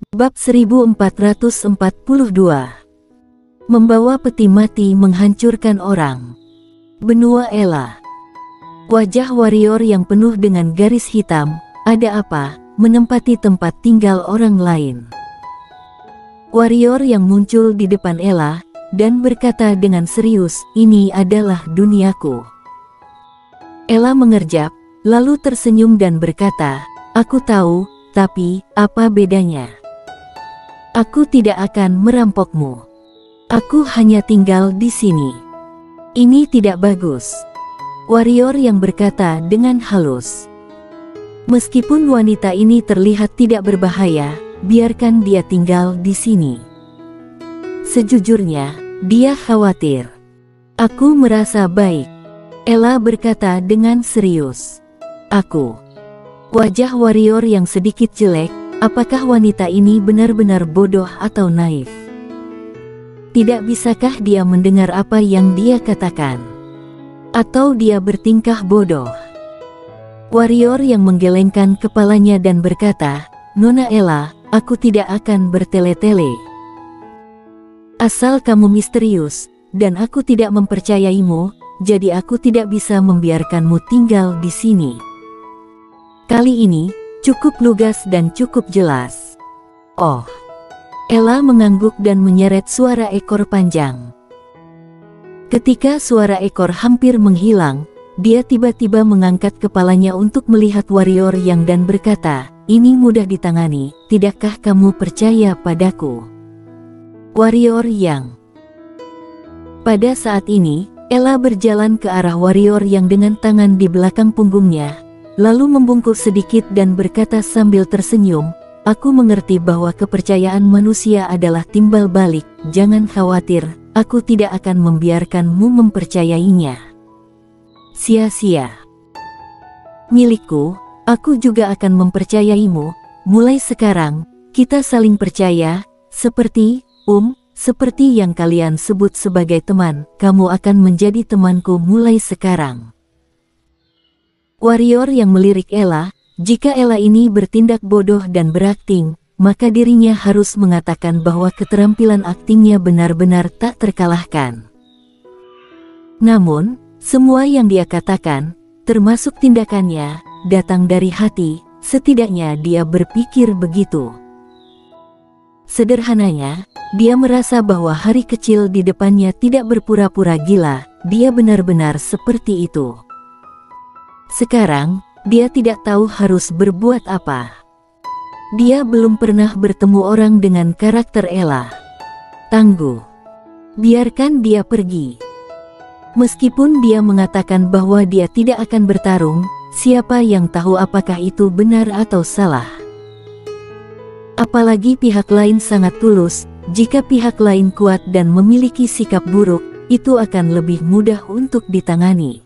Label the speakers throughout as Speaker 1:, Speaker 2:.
Speaker 1: Bab 1442. Membawa peti mati menghancurkan orang. Benua Ella. Wajah warrior yang penuh dengan garis hitam, ada apa, menempati tempat tinggal orang lain. Warrior yang muncul di depan Ella, dan berkata dengan serius, "Ini adalah duniaku." Ella mengerjap, lalu tersenyum dan berkata, "Aku tahu, tapi apa bedanya? Aku tidak akan merampokmu. Aku hanya tinggal di sini. Ini tidak bagus." Warrior yang berkata dengan halus. "Meskipun wanita ini terlihat tidak berbahaya, biarkan dia tinggal di sini. Sejujurnya, dia khawatir. Aku merasa baik." Ella berkata dengan serius. "Aku." Wajah warrior yang sedikit jelek, apakah wanita ini benar-benar bodoh atau naif? Tidak bisakah dia mendengar apa yang dia katakan? Atau dia bertingkah bodoh? Warrior yang menggelengkan kepalanya dan berkata, "Nona Ella, aku tidak akan bertele-tele. Asal kamu misterius, dan aku tidak mempercayaimu, jadi aku tidak bisa membiarkanmu tinggal di sini." Kali ini, cukup lugas dan cukup jelas. "Oh." Ella mengangguk dan menyeret suara ekor panjang. Ketika suara ekor hampir menghilang, dia tiba-tiba mengangkat kepalanya untuk melihat warrior yang dan berkata, "Ini mudah ditangani, tidakkah kamu percaya padaku?" Warrior yang. Pada saat ini, Ella berjalan ke arah warrior yang dengan tangan di belakang punggungnya, lalu membungkuk sedikit dan berkata sambil tersenyum, "Aku mengerti bahwa kepercayaan manusia adalah timbal balik, jangan khawatir, aku tidak akan membiarkanmu mempercayainya. Sia-sia. Milikku, aku juga akan mempercayaimu, mulai sekarang, kita saling percaya, seperti yang kalian sebut sebagai teman, kamu akan menjadi temanku mulai sekarang." Warrior yang melirik Ella, jika Ella ini bertindak bodoh dan berakting, maka dirinya harus mengatakan bahwa keterampilan aktingnya benar-benar tak terkalahkan. Namun, semua yang dia katakan, termasuk tindakannya, datang dari hati, setidaknya dia berpikir begitu. Sederhananya, dia merasa bahwa hari kecil di depannya tidak berpura-pura gila, dia benar-benar seperti itu. Sekarang, dia tidak tahu harus berbuat apa. Dia belum pernah bertemu orang dengan karakter Ella. Tangguh. Biarkan dia pergi. Meskipun dia mengatakan bahwa dia tidak akan bertarung, siapa yang tahu apakah itu benar atau salah. Apalagi pihak lain sangat tulus, jika pihak lain kuat dan memiliki sikap buruk, itu akan lebih mudah untuk ditangani.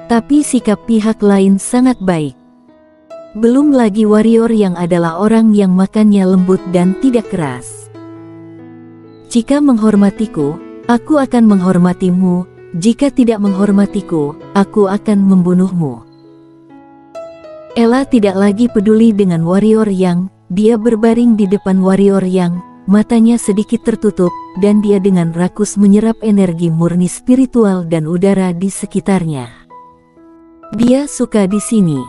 Speaker 1: Tapi sikap pihak lain sangat baik. Belum lagi warrior yang adalah orang yang makannya lembut dan tidak keras. "Jika menghormatiku, aku akan menghormatimu. Jika tidak menghormatiku, aku akan membunuhmu." Ella tidak lagi peduli dengan warrior yang, dia berbaring di depan warrior yang, matanya sedikit tertutup, dan dia dengan rakus menyerap energi murni spiritual dan udara di sekitarnya. Dia suka di sini.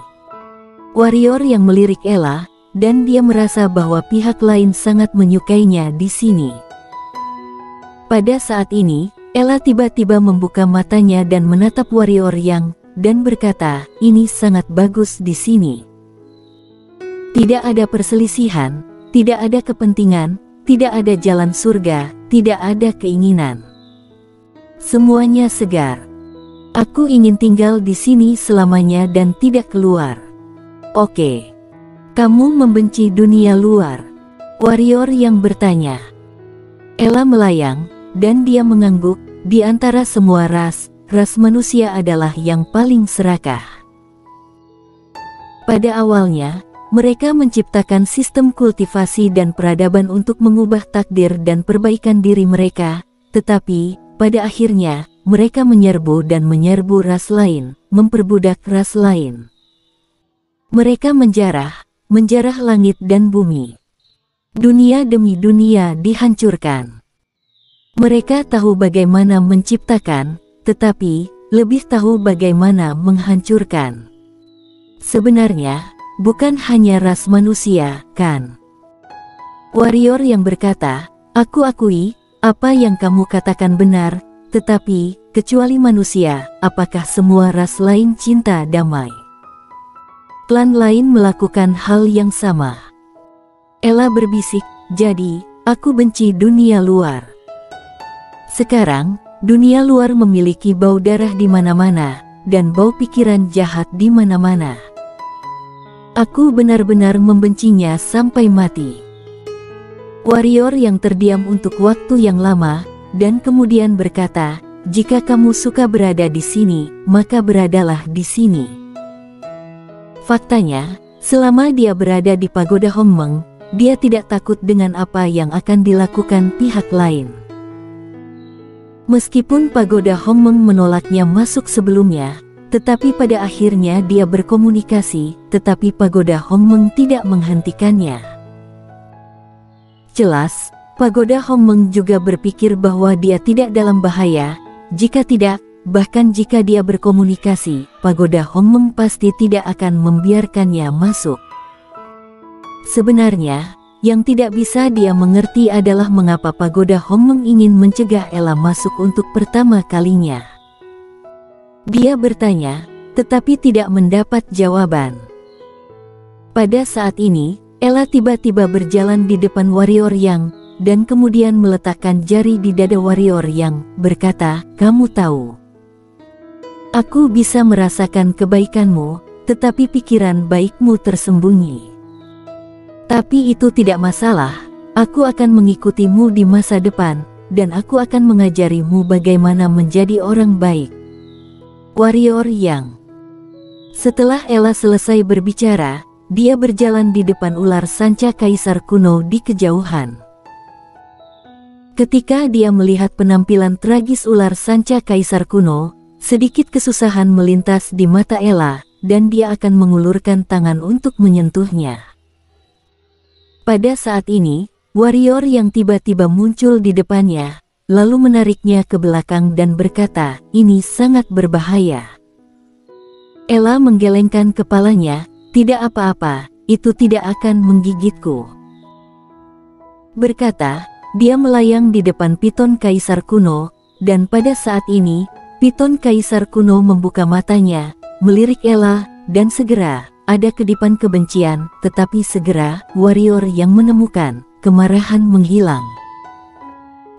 Speaker 1: Warrior yang melirik Ella, dan dia merasa bahwa pihak lain sangat menyukainya di sini. Pada saat ini, Ella tiba-tiba membuka matanya dan menatap warrior yang, dan berkata, "Ini sangat bagus di sini. Tidak ada perselisihan, tidak ada kepentingan, tidak ada jalan surga, tidak ada keinginan. Semuanya segar. Aku ingin tinggal di sini selamanya dan tidak keluar." "Oke. Kamu membenci dunia luar?" Warrior yang bertanya. Ella melayang, dan dia mengangguk, "Di antara semua ras manusia adalah yang paling serakah. Pada awalnya, mereka menciptakan sistem kultivasi dan peradaban untuk mengubah takdir dan perbaikan diri mereka, tetapi, pada akhirnya, mereka menyerbu ras lain, memperbudak ras lain. Mereka menjarah langit dan bumi. Dunia demi dunia dihancurkan. Mereka tahu bagaimana menciptakan, tetapi lebih tahu bagaimana menghancurkan. Sebenarnya, bukan hanya ras manusia, kan? Warrior yang berkata, "Aku akui, apa yang kamu katakan benar, tetapi, kecuali manusia, apakah semua ras lain cinta damai? Klan lain melakukan hal yang sama." Ella berbisik, "Jadi, aku benci dunia luar. Sekarang, dunia luar memiliki bau darah di mana-mana, dan bau pikiran jahat di mana-mana. Aku benar-benar membencinya sampai mati." Warrior yang terdiam untuk waktu yang lama, dan kemudian berkata, "Jika kamu suka berada di sini, maka beradalah di sini." Faktanya, selama dia berada di pagoda Hongmeng, dia tidak takut dengan apa yang akan dilakukan pihak lain. Meskipun pagoda Hongmeng menolaknya masuk sebelumnya, tetapi pada akhirnya dia berkomunikasi, tetapi pagoda Hongmeng tidak menghentikannya. Jelas, pagoda Hongmeng juga berpikir bahwa dia tidak dalam bahaya. Jika tidak, bahkan jika dia berkomunikasi, pagoda Hongmeng pasti tidak akan membiarkannya masuk. Sebenarnya, yang tidak bisa dia mengerti adalah mengapa pagoda Hongmeng ingin mencegah Ella masuk untuk pertama kalinya. Dia bertanya, tetapi tidak mendapat jawaban. Pada saat ini, Ella tiba-tiba berjalan di depan Warrior Yang, dan kemudian meletakkan jari di dada Warrior Yang, berkata, "Kamu tahu, aku bisa merasakan kebaikanmu, tetapi pikiran baikmu tersembunyi. Tapi itu tidak masalah, aku akan mengikutimu di masa depan, dan aku akan mengajarimu bagaimana menjadi orang baik." Warrior Yang. Setelah Ella selesai berbicara, dia berjalan di depan ular sanca kaisar kuno di kejauhan. Ketika dia melihat penampilan tragis ular sanca kaisar kuno, sedikit kesusahan melintas di mata Ella, dan dia akan mengulurkan tangan untuk menyentuhnya. Pada saat ini, warrior yang tiba-tiba muncul di depannya, lalu menariknya ke belakang dan berkata, "Ini sangat berbahaya." Ella menggelengkan kepalanya, "Tidak apa-apa, itu tidak akan menggigitku." Berkata, dia melayang di depan piton kaisar kuno, dan pada saat ini, piton kaisar kuno membuka matanya, melirik Ella, dan segera, ada kedipan kebencian, tetapi segera, warrior yang menemukan, kemarahan menghilang.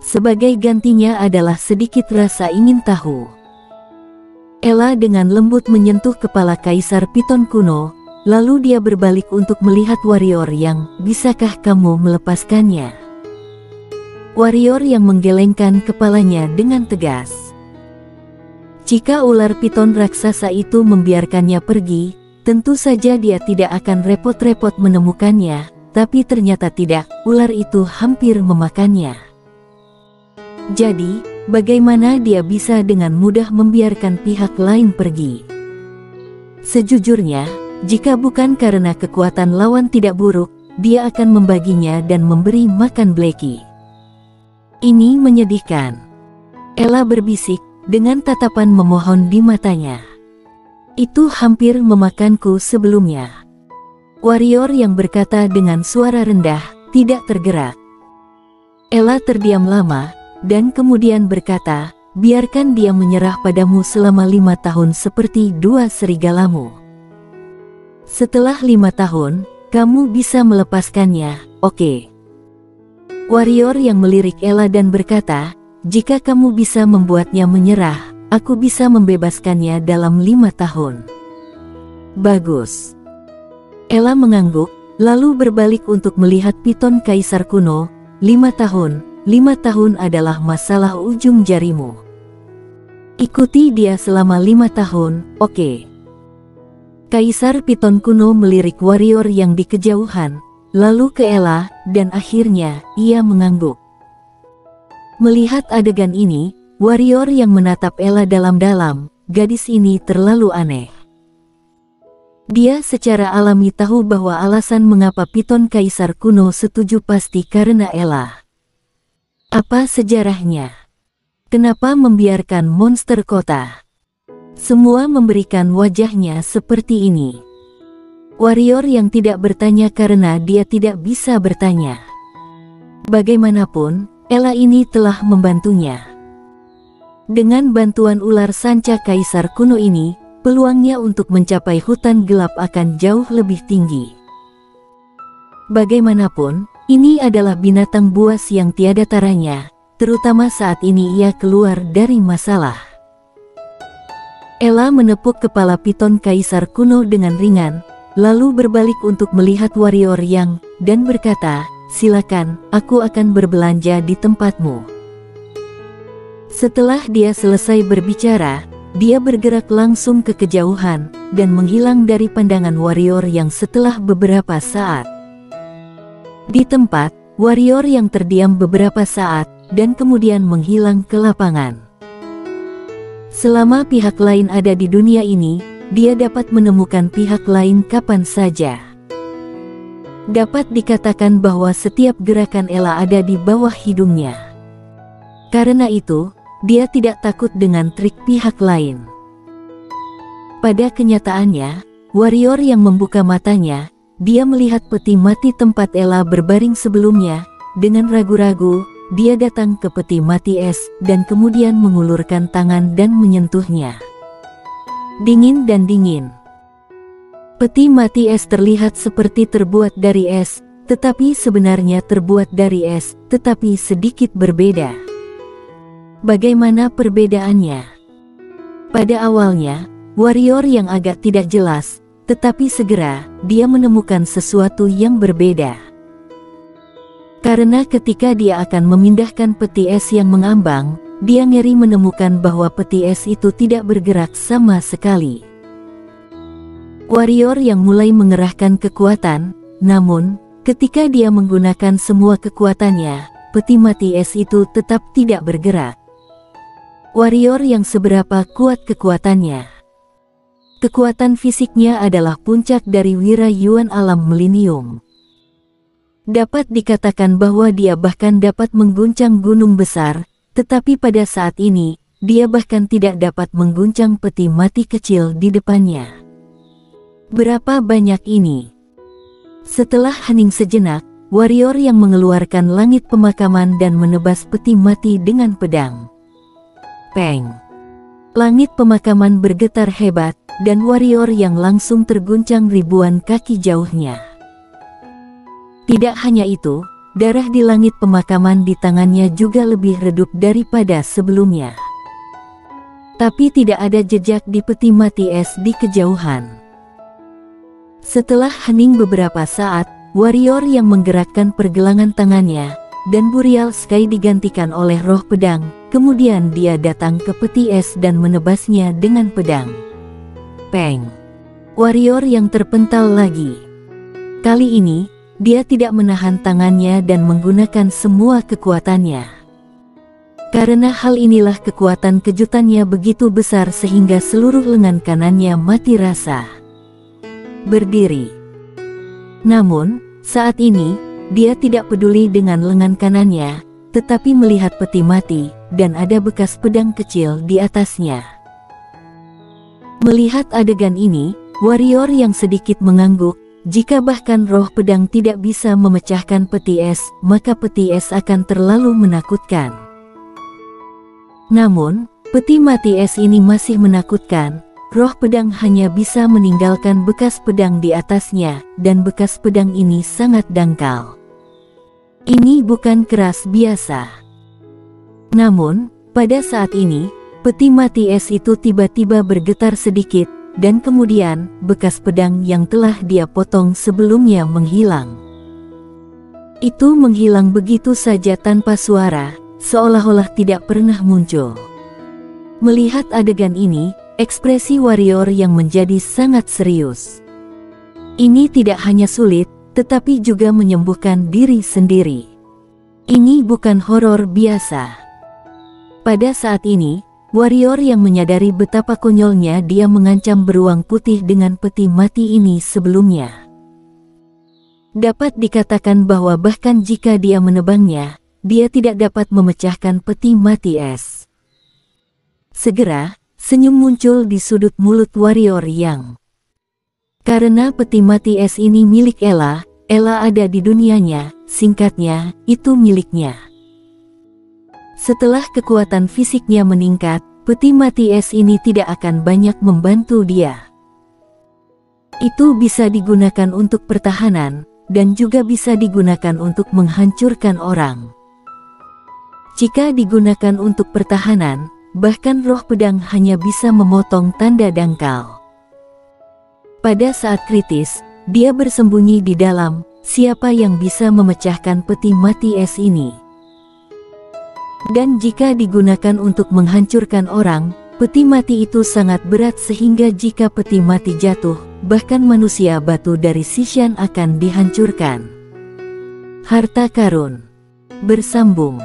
Speaker 1: Sebagai gantinya adalah sedikit rasa ingin tahu. Ella dengan lembut menyentuh kepala kaisar piton kuno, lalu dia berbalik untuk melihat warrior yang, "Bisakah kamu melepaskannya?" Warrior yang menggelengkan kepalanya dengan tegas. Jika ular piton raksasa itu membiarkannya pergi, tentu saja dia tidak akan repot-repot menemukannya, tapi ternyata tidak, ular itu hampir memakannya. Jadi, bagaimana dia bisa dengan mudah membiarkan pihak lain pergi? Sejujurnya, jika bukan karena kekuatan lawan tidak buruk, dia akan membaginya dan memberi makan Blackie. Ini menyedihkan. Ella berbisik, dengan tatapan memohon di matanya. "Itu hampir memakanku sebelumnya." Warrior yang berkata dengan suara rendah, tidak tergerak. Ella terdiam lama, dan kemudian berkata, "Biarkan dia menyerah padamu selama 5 tahun seperti dua serigalamu. Setelah 5 tahun, kamu bisa melepaskannya, oke?" Warrior yang melirik Ella dan berkata, "Jika kamu bisa membuatnya menyerah, aku bisa membebaskannya dalam 5 tahun. Bagus." Ella mengangguk, lalu berbalik untuk melihat piton kaisar kuno. 5 tahun, 5 tahun adalah masalah ujung jarimu. Ikuti dia selama 5 tahun, oke?" Kaisar piton kuno melirik warrior yang di kejauhan, lalu ke Ella, dan akhirnya, ia mengangguk. Melihat adegan ini, warrior yang menatap Ella dalam-dalam, gadis ini terlalu aneh. Dia secara alami tahu bahwa alasan mengapa piton kaisar kuno setuju pasti karena Ella. Apa sejarahnya? Kenapa membiarkan monster kota? Semua memberikan wajahnya seperti ini. Warrior yang tidak bertanya karena dia tidak bisa bertanya. Bagaimanapun, Ella ini telah membantunya. Dengan bantuan ular sanca kaisar kuno ini, peluangnya untuk mencapai hutan gelap akan jauh lebih tinggi. Bagaimanapun, ini adalah binatang buas yang tiada taranya, terutama saat ini ia keluar dari masalah. Ella menepuk kepala piton kaisar kuno dengan ringan, lalu berbalik untuk melihat warrior yang, dan berkata, "Silakan, aku akan berbelanja di tempatmu." Setelah dia selesai berbicara, dia bergerak langsung ke kejauhan, dan menghilang dari pandangan warrior yang setelah beberapa saat. Di tempat, warrior yang terdiam beberapa saat, dan kemudian menghilang ke lapangan. Selama pihak lain ada di dunia ini, dia dapat menemukan pihak lain kapan saja. Dapat dikatakan bahwa setiap gerakan Ella ada di bawah hidungnya. Karena itu, dia tidak takut dengan trik pihak lain. Pada kenyataannya, warrior yang membuka matanya, dia melihat peti mati tempat Ella berbaring sebelumnya. Dengan ragu-ragu, dia datang ke peti mati es, dan kemudian mengulurkan tangan dan menyentuhnya. Dingin dan dingin. Peti mati es terlihat seperti terbuat dari es, tetapi sebenarnya terbuat dari es, tetapi sedikit berbeda. Bagaimana perbedaannya? Pada awalnya, warrior yang agak tidak jelas, tetapi segera, dia menemukan sesuatu yang berbeda. Karena ketika dia akan memindahkan peti es yang mengambang, dia ngeri menemukan bahwa peti es itu tidak bergerak sama sekali. Warrior yang mulai mengerahkan kekuatan, namun, ketika dia menggunakan semua kekuatannya, peti mati es itu tetap tidak bergerak. Warrior yang seberapa kuat kekuatannya? Kekuatan fisiknya adalah puncak dari wirayuan alam milenium. Dapat dikatakan bahwa dia bahkan dapat mengguncang gunung besar, tetapi pada saat ini, dia bahkan tidak dapat mengguncang peti mati kecil di depannya. Berapa banyak ini? Setelah hening sejenak, warrior yang mengeluarkan langit pemakaman dan menebas peti mati dengan pedang. Peng! Langit pemakaman bergetar hebat, dan warrior yang langsung terguncang ribuan kaki jauhnya. Tidak hanya itu, darah di langit pemakaman di tangannya juga lebih redup daripada sebelumnya. Tapi tidak ada jejak di peti mati es di kejauhan. Setelah hening beberapa saat, warrior yang menggerakkan pergelangan tangannya, dan Burial Sky digantikan oleh roh pedang, kemudian dia datang ke peti es dan menebasnya dengan pedang. Peng! Warrior yang terpental lagi. Kali ini, dia tidak menahan tangannya dan menggunakan semua kekuatannya. Karena hal inilah kekuatan kejutannya begitu besar sehingga seluruh lengan kanannya mati rasa. Berdiri. Namun, saat ini, dia tidak peduli dengan lengan kanannya, tetapi melihat peti mati, dan ada bekas pedang kecil di atasnya. Melihat adegan ini, warrior yang sedikit mengangguk. Jika bahkan roh pedang tidak bisa memecahkan peti es, maka peti es akan terlalu menakutkan. Namun, peti mati es ini masih menakutkan. Roh pedang hanya bisa meninggalkan bekas pedang di atasnya, dan bekas pedang ini sangat dangkal. Ini bukan keras biasa. Namun, pada saat ini, peti mati es itu tiba-tiba bergetar sedikit, dan kemudian, bekas pedang yang telah dia potong sebelumnya menghilang. Itu menghilang begitu saja tanpa suara, seolah-olah tidak pernah muncul. Melihat adegan ini, ekspresi warrior yang menjadi sangat serius. Ini tidak hanya sulit, tetapi juga menyembuhkan diri sendiri. Ini bukan horor biasa. Pada saat ini, Warrior yang menyadari betapa konyolnya dia mengancam beruang putih dengan peti mati ini sebelumnya. Dapat dikatakan bahwa bahkan jika dia menebangnya, dia tidak dapat memecahkan peti mati es. Segera, senyum muncul di sudut mulut warrior yang. Karena peti mati es ini milik Ella, Ella ada di dunianya, singkatnya, itu miliknya. Setelah kekuatan fisiknya meningkat, peti mati es ini tidak akan banyak membantu dia. Itu bisa digunakan untuk pertahanan, dan juga bisa digunakan untuk menghancurkan orang. Jika digunakan untuk pertahanan, bahkan roh pedang hanya bisa memotong tanda dangkal. Pada saat kritis, dia bersembunyi di dalam, siapa yang bisa memecahkan peti mati es ini. Dan jika digunakan untuk menghancurkan orang, peti mati itu sangat berat sehingga jika peti mati jatuh, bahkan manusia batu dari Xishan akan dihancurkan. Harta karun bersambung.